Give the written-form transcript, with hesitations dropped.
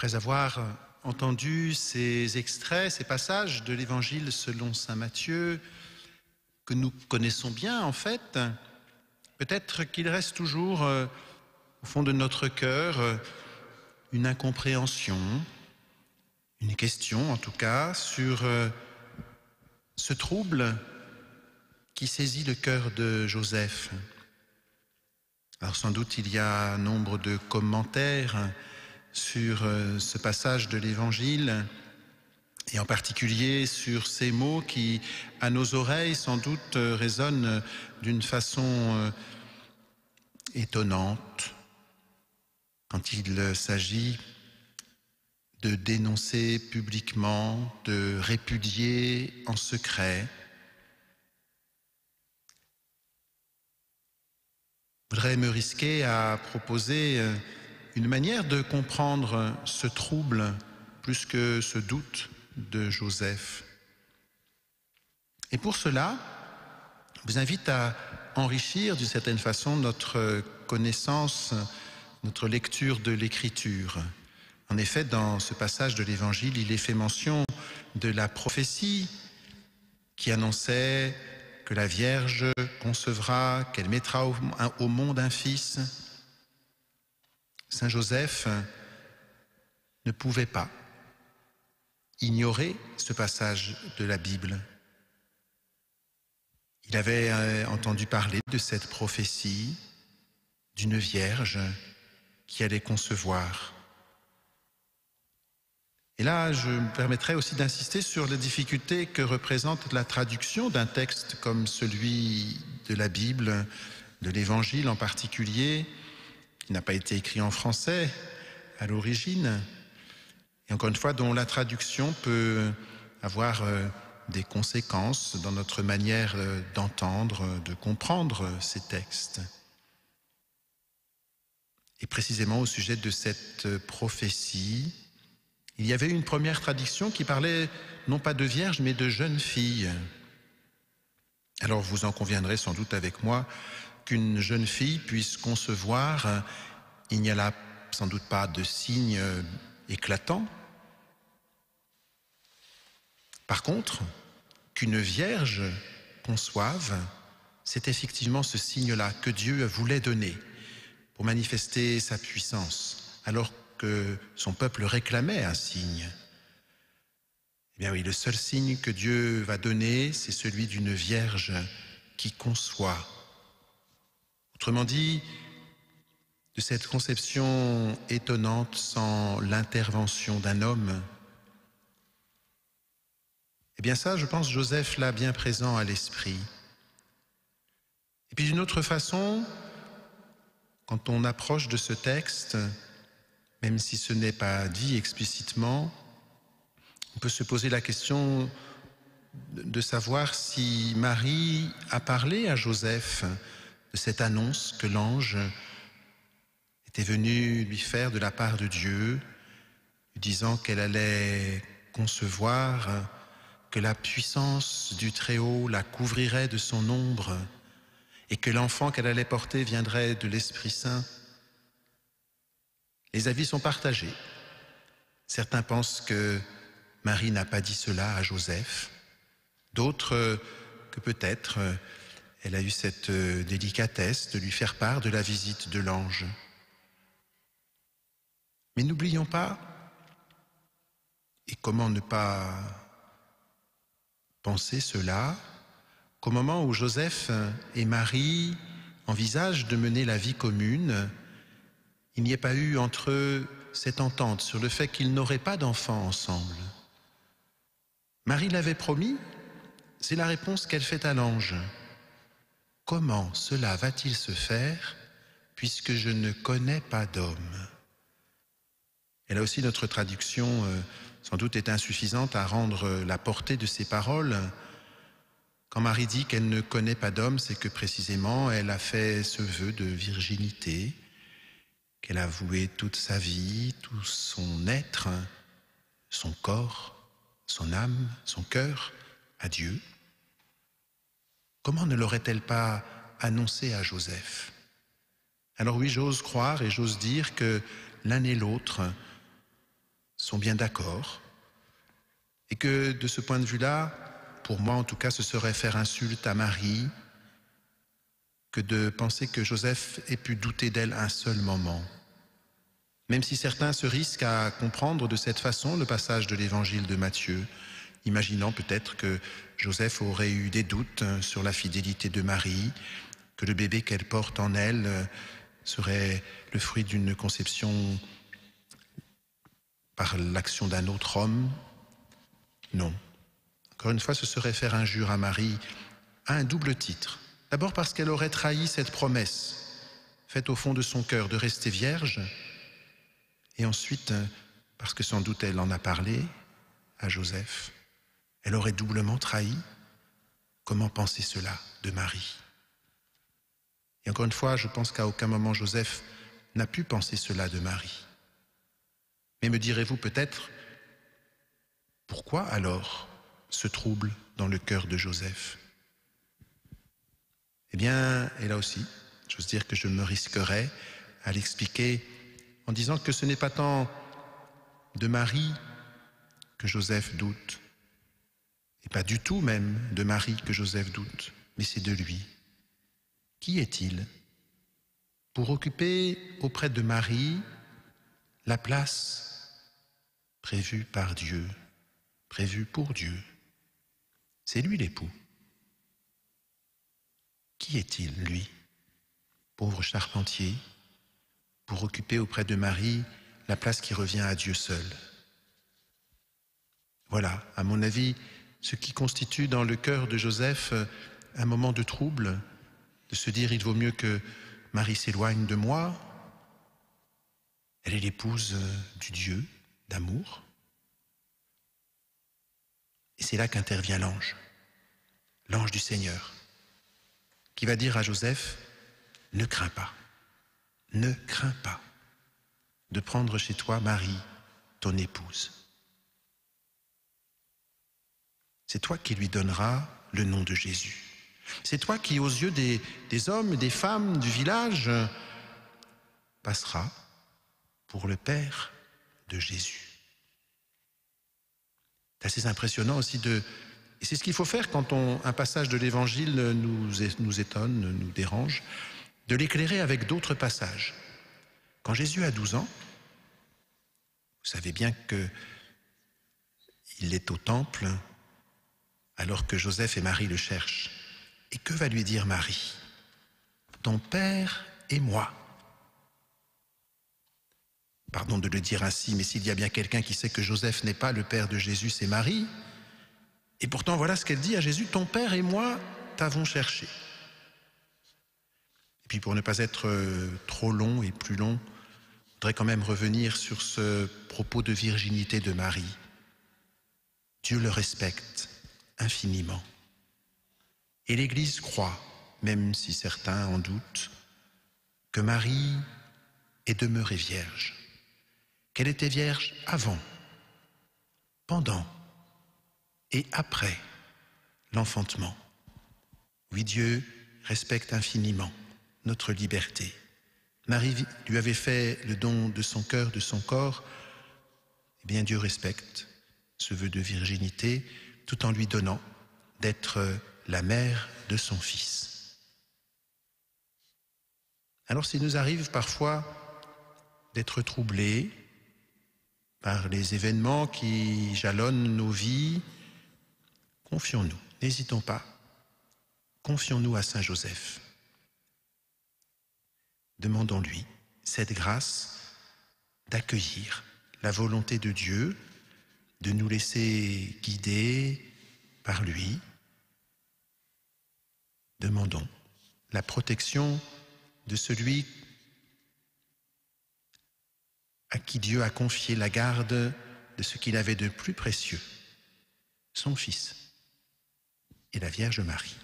Après avoir entendu ces extraits, ces passages de l'Évangile selon saint Matthieu, que nous connaissons bien en fait, peut-être qu'il reste toujours au fond de notre cœur une incompréhension, une question en tout cas, sur ce trouble qui saisit le cœur de Joseph. Alors sans doute il y a nombre de commentaires sur ce passage de l'Évangile, et en particulier sur ces mots qui, à nos oreilles, sans doute résonnent d'une façon étonnante, quand il s'agit de dénoncer publiquement, de répudier en secret. Je voudrais me risquer à proposer une manière de comprendre ce trouble plus que ce doute de Joseph. Et pour cela, je vous invite à enrichir d'une certaine façon notre connaissance, notre lecture de l'Écriture. En effet, dans ce passage de l'Évangile, il est fait mention de la prophétie qui annonçait que la Vierge concevra, qu'elle mettra au monde un fils. Saint Joseph ne pouvait pas ignorer ce passage de la Bible. Il avait entendu parler de cette prophétie d'une Vierge qui allait concevoir. Et là, je me permettrai aussi d'insister sur les difficultés que représente la traduction d'un texte comme celui de la Bible, de l'Évangile en particulier, qui n'a pas été écrit en français à l'origine, et encore une fois, dont la traduction peut avoir des conséquences dans notre manière d'entendre, de comprendre ces textes. Et précisément au sujet de cette prophétie, il y avait une première traduction qui parlait non pas de vierge, mais de jeune fille. Alors vous en conviendrez sans doute avec moi qu'une jeune fille puisse concevoir, il n'y a là sans doute pas de signe éclatant. Par contre, qu'une vierge conçoive, c'est effectivement ce signe-là que Dieu voulait donner pour manifester sa puissance, alors que son peuple réclamait un signe. Eh bien oui, le seul signe que Dieu va donner, c'est celui d'une vierge qui conçoit. Autrement dit, de cette conception étonnante sans l'intervention d'un homme. Eh bien ça, je pense, Joseph l'a bien présent à l'esprit. Et puis d'une autre façon, quand on approche de ce texte, même si ce n'est pas dit explicitement, on peut se poser la question de savoir si Marie a parlé à Joseph de cette annonce que l'ange était venu lui faire de la part de Dieu, lui disant qu'elle allait concevoir, que la puissance du Très-Haut la couvrirait de son ombre et que l'enfant qu'elle allait porter viendrait de l'Esprit Saint. Les avis sont partagés. Certains pensent que Marie n'a pas dit cela à Joseph, d'autres que peut-être elle a eu cette délicatesse de lui faire part de la visite de l'ange. Mais n'oublions pas, et comment ne pas penser cela, qu'au moment où Joseph et Marie envisagent de mener la vie commune, il n'y ait pas eu entre eux cette entente sur le fait qu'ils n'auraient pas d'enfants ensemble. Marie l'avait promis, c'est la réponse qu'elle fait à l'ange. Comment cela va-t-il se faire puisque je ne connais pas d'homme? Et là aussi, notre traduction, sans doute, est insuffisante à rendre la portée de ces paroles. Quand Marie dit qu'elle ne connaît pas d'homme, c'est que précisément, elle a fait ce vœu de virginité, qu'elle a voué toute sa vie, tout son être, son corps, son âme, son cœur à Dieu. Comment ne l'aurait-elle pas annoncé à Joseph? Alors oui, j'ose croire et j'ose dire que l'un et l'autre sont bien d'accord, et que de ce point de vue-là, pour moi en tout cas, ce serait faire insulte à Marie que de penser que Joseph ait pu douter d'elle un seul moment. Même si certains se risquent à comprendre de cette façon le passage de l'évangile de Matthieu, imaginant peut-être que Joseph aurait eu des doutes sur la fidélité de Marie, que le bébé qu'elle porte en elle serait le fruit d'une conception par l'action d'un autre homme. Non. Encore une fois, ce serait faire injure à Marie à un double titre. D'abord parce qu'elle aurait trahi cette promesse faite au fond de son cœur de rester vierge, et ensuite parce que sans doute elle en a parlé à Joseph. Elle aurait doublement trahi. Comment penser cela de Marie? Et encore une fois, je pense qu'à aucun moment Joseph n'a pu penser cela de Marie. Mais me direz-vous peut-être, pourquoi alors ce trouble dans le cœur de Joseph? Eh bien, et là aussi, j'ose dire que je me risquerais à l'expliquer en disant que ce n'est pas tant de Marie que Joseph doute, et pas du tout même de Marie que Joseph doute, mais c'est de lui. Qui est-il pour occuper auprès de Marie la place prévue par Dieu, prévue pour Dieu? C'est lui l'époux. Qui est-il, lui, pauvre charpentier, pour occuper auprès de Marie la place qui revient à Dieu seul? Voilà, à mon avis, ce qui constitue dans le cœur de Joseph un moment de trouble, de se dire il vaut mieux que Marie s'éloigne de moi. Elle est l'épouse du Dieu d'amour. Et c'est là qu'intervient l'ange du Seigneur, qui va dire à Joseph, ne crains pas de prendre chez toi Marie, ton épouse. C'est toi qui lui donneras le nom de Jésus. C'est toi qui, aux yeux des hommes et des femmes du village, passeras pour le père de Jésus. C'est assez impressionnant aussi et c'est ce qu'il faut faire quand un passage de l'Évangile nous étonne, nous dérange, de l'éclairer avec d'autres passages. Quand Jésus a 12 ans, vous savez bien qu'il est au temple alors que Joseph et Marie le cherchent. Et que va lui dire Marie? Ton père et moi. Pardon de le dire ainsi, mais s'il y a bien quelqu'un qui sait que Joseph n'est pas le père de Jésus, c'est Marie. Et pourtant, voilà ce qu'elle dit à Jésus, ton père et moi t'avons cherché. Et puis pour ne pas être trop long et plus long, je voudrais quand même revenir sur ce propos de virginité de Marie. Dieu le respecte infiniment. Et l'Église croit, même si certains en doutent, que Marie est demeurée vierge, qu'elle était vierge avant, pendant et après l'enfantement. Oui, Dieu respecte infiniment notre liberté. Marie lui avait fait le don de son cœur, de son corps. Eh bien, Dieu respecte ce vœu de virginité tout en lui donnant d'être la mère de son Fils. Alors, s'il nous arrive parfois d'être troublés par les événements qui jalonnent nos vies, confions-nous, n'hésitons pas, confions-nous à Saint Joseph. Demandons-lui cette grâce d'accueillir la volonté de Dieu, de nous laisser guider par lui. Demandons la protection de celui à qui Dieu a confié la garde de ce qu'il avait de plus précieux, son Fils et la Vierge Marie.